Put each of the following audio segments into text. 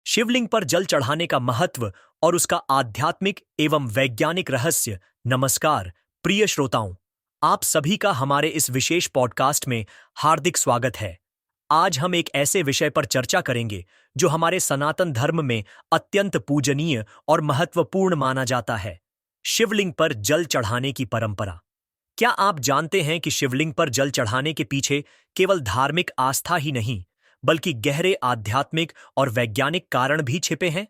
शिवलिंग पर जल चढ़ाने का महत्व और उसका आध्यात्मिक एवं वैज्ञानिक रहस्य। नमस्कार प्रिय श्रोताओं, आप सभी का हमारे इस विशेष पॉडकास्ट में हार्दिक स्वागत है। आज हम एक ऐसे विषय पर चर्चा करेंगे जो हमारे सनातन धर्म में अत्यंत पूजनीय और महत्वपूर्ण माना जाता है, शिवलिंग पर जल चढ़ाने की परंपरा। क्या आप जानते हैं कि शिवलिंग पर जल चढ़ाने के पीछे केवल धार्मिक आस्था ही नहीं, बल्कि गहरे आध्यात्मिक और वैज्ञानिक कारण भी छिपे हैं?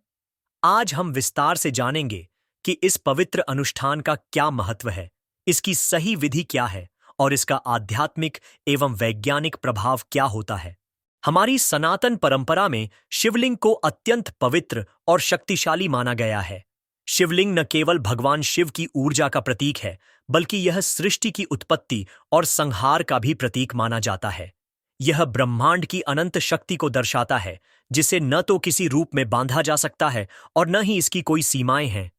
आज हम विस्तार से जानेंगे कि इस पवित्र अनुष्ठान का क्या महत्व है, इसकी सही विधि क्या है और इसका आध्यात्मिक एवं वैज्ञानिक प्रभाव क्या होता है। हमारी सनातन परंपरा में शिवलिंग को अत्यंत पवित्र और शक्तिशाली माना गया है। शिवलिंग न केवल भगवान शिव की ऊर्जा का प्रतीक है, बल्कि यह सृष्टि की उत्पत्ति और संहार का भी प्रतीक माना जाता है। यह ब्रह्मांड की अनंत शक्ति को दर्शाता है, जिसे न तो किसी रूप में बांधा जा सकता है और न ही इसकी कोई सीमाएं हैं।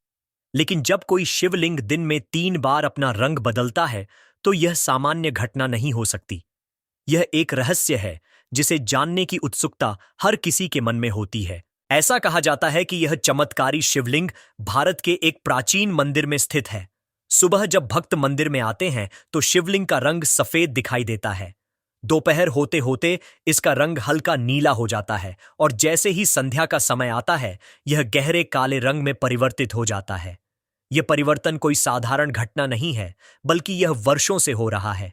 लेकिन जब कोई शिवलिंग दिन में 3 बार अपना रंग बदलता है, तो यह सामान्य घटना नहीं हो सकती। यह एक रहस्य है जिसे जानने की उत्सुकता हर किसी के मन में होती है। ऐसा कहा जाता है कि यह चमत्कारी शिवलिंग भारत के एक प्राचीन मंदिर में स्थित है। सुबह जब भक्त मंदिर में आते हैं तो शिवलिंग का रंग सफेद दिखाई देता है। दोपहर होते होते इसका रंग हल्का नीला हो जाता है और जैसे ही संध्या का समय आता है, यह गहरे काले रंग में परिवर्तित हो जाता है। यह परिवर्तन कोई साधारण घटना नहीं है, बल्कि यह वर्षों से हो रहा है।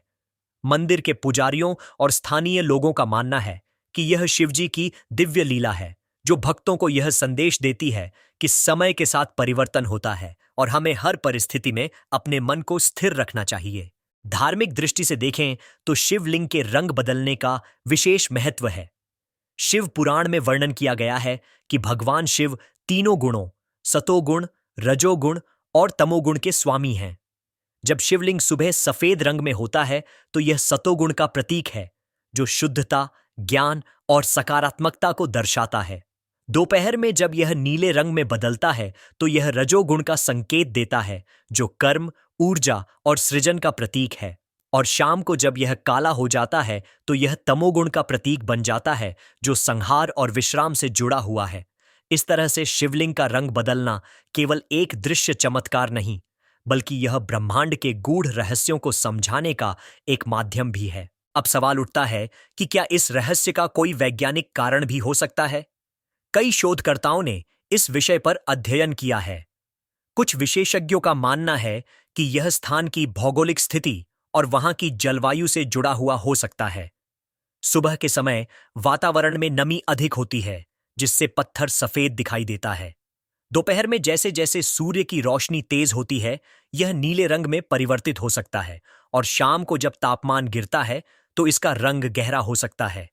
मंदिर के पुजारियों और स्थानीय लोगों का मानना है कि यह शिवजी की दिव्य लीला है, जो भक्तों को यह संदेश देती है कि समय के साथ परिवर्तन होता है और हमें हर परिस्थिति में अपने मन को स्थिर रखना चाहिए। धार्मिक दृष्टि से देखें तो शिवलिंग के रंग बदलने का विशेष महत्व है। शिव पुराण में वर्णन किया गया है कि भगवान शिव तीनों गुणों, सतोगुण, रजोगुण और तमोगुण के स्वामी हैं। जब शिवलिंग सुबह सफेद रंग में होता है, तो यह सतोगुण का प्रतीक है, जो शुद्धता, ज्ञान और सकारात्मकता को दर्शाता है। दोपहर में जब यह नीले रंग में बदलता है, तो यह रजोगुण का संकेत देता है, जो कर्म, ऊर्जा और सृजन का प्रतीक है। और शाम को जब यह काला हो जाता है, तो यह तमोगुण का प्रतीक बन जाता है, जो संहार और विश्राम से जुड़ा हुआ है। इस तरह से शिवलिंग का रंग बदलना केवल एक दृश्य चमत्कार नहीं, बल्कि यह ब्रह्मांड के गूढ़ रहस्यों को समझाने का एक माध्यम भी है। अब सवाल उठता है कि क्या इस रहस्य का कोई वैज्ञानिक कारण भी हो सकता है? कई शोधकर्ताओं ने इस विषय पर अध्ययन किया है। कुछ विशेषज्ञों का मानना है कि यह स्थान की भौगोलिक स्थिति और वहां की जलवायु से जुड़ा हुआ हो सकता है। सुबह के समय वातावरण में नमी अधिक होती है, जिससे पत्थर सफेद दिखाई देता है। दोपहर में जैसे जैसे सूर्य की रोशनी तेज होती है, यह नीले रंग में परिवर्तित हो सकता है और शाम को जब तापमान गिरता है, तो इसका रंग गहरा हो सकता है।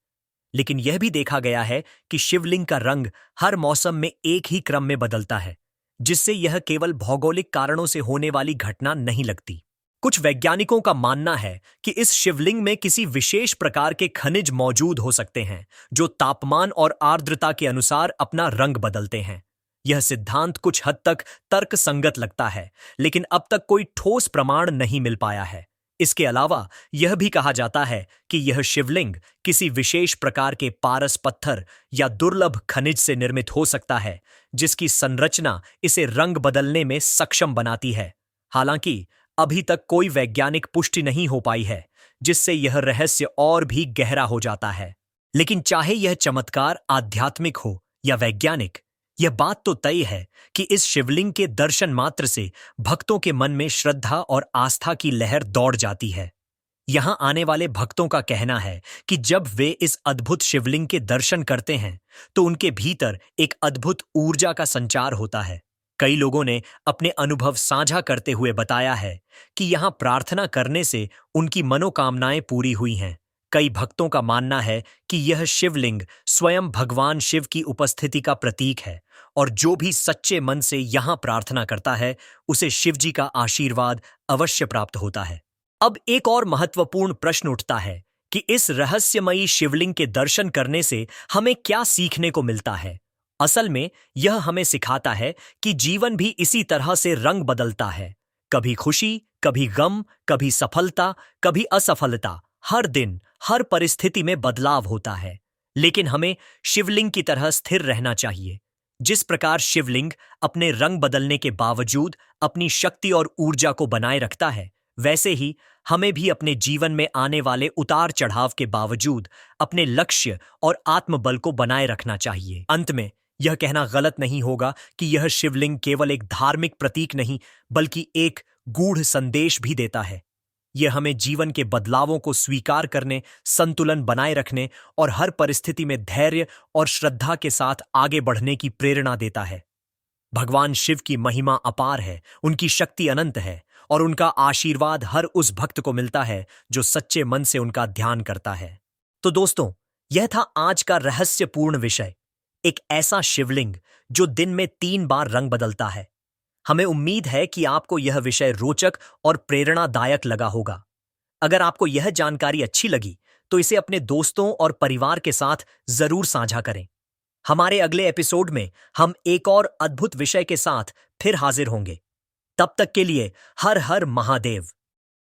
लेकिन यह भी देखा गया है कि शिवलिंग का रंग हर मौसम में एक ही क्रम में बदलता है, जिससे यह केवल भौगोलिक कारणों से होने वाली घटना नहीं लगती। कुछ वैज्ञानिकों का मानना है कि इस शिवलिंग में किसी विशेष प्रकार के खनिज मौजूद हो सकते हैं, जो तापमान और आर्द्रता के अनुसार अपना रंग बदलते हैं। यह सिद्धांत कुछ हद तक तर्कसंगत लगता है, लेकिन अब तक कोई ठोस प्रमाण नहीं मिल पाया है। इसके अलावा यह भी कहा जाता है कि यह शिवलिंग किसी विशेष प्रकार के पारस पत्थर या दुर्लभ खनिज से निर्मित हो सकता है, जिसकी संरचना इसे रंग बदलने में सक्षम बनाती है। हालांकि अभी तक कोई वैज्ञानिक पुष्टि नहीं हो पाई है, जिससे यह रहस्य और भी गहरा हो जाता है। लेकिन चाहे यह चमत्कार आध्यात्मिक हो या वैज्ञानिक, यह बात तो तय है कि इस शिवलिंग के दर्शन मात्र से भक्तों के मन में श्रद्धा और आस्था की लहर दौड़ जाती है। यहां आने वाले भक्तों का कहना है कि जब वे इस अद्भुत शिवलिंग के दर्शन करते हैं, तो उनके भीतर एक अद्भुत ऊर्जा का संचार होता है। कई लोगों ने अपने अनुभव साझा करते हुए बताया है कि यहां प्रार्थना करने से उनकी मनोकामनाएं पूरी हुई हैं। कई भक्तों का मानना है कि यह शिवलिंग स्वयं भगवान शिव की उपस्थिति का प्रतीक है और जो भी सच्चे मन से यहां प्रार्थना करता है, उसे शिवजी का आशीर्वाद अवश्य प्राप्त होता है। अब एक और महत्वपूर्ण प्रश्न उठता है कि इस रहस्यमयी शिवलिंग के दर्शन करने से हमें क्या सीखने को मिलता है। असल में यह हमें सिखाता है कि जीवन भी इसी तरह से रंग बदलता है। कभी खुशी, कभी गम, कभी सफलता, कभी असफलता। हर दिन, हर परिस्थिति में बदलाव होता है, लेकिन हमें शिवलिंग की तरह स्थिर रहना चाहिए, जिस प्रकार शिवलिंग अपने रंग बदलने के बावजूद अपनी शक्ति और ऊर्जा को बनाए रखता है, वैसे ही हमें भी अपने जीवन में आने वाले उतार चढ़ाव के बावजूद अपने लक्ष्य और आत्मबल को बनाए रखना चाहिए। अंत में यह कहना गलत नहीं होगा कि यह शिवलिंग केवल एक धार्मिक प्रतीक नहीं, बल्कि एक गूढ़ संदेश भी देता है। यह हमें जीवन के बदलावों को स्वीकार करने, संतुलन बनाए रखने और हर परिस्थिति में धैर्य और श्रद्धा के साथ आगे बढ़ने की प्रेरणा देता है। भगवान शिव की महिमा अपार है, उनकी शक्ति अनंत है और उनका आशीर्वाद हर उस भक्त को मिलता है जो सच्चे मन से उनका ध्यान करता है। तो दोस्तों, यह था आज का रहस्यपूर्ण विषय, एक ऐसा शिवलिंग जो दिन में 3 बार रंग बदलता है। हमें उम्मीद है कि आपको यह विषय रोचक और प्रेरणादायक लगा होगा। अगर आपको यह जानकारी अच्छी लगी तो इसे अपने दोस्तों और परिवार के साथ जरूर साझा करें। हमारे अगले एपिसोड में हम एक और अद्भुत विषय के साथ फिर हाजिर होंगे। तब तक के लिए हर हर महादेव।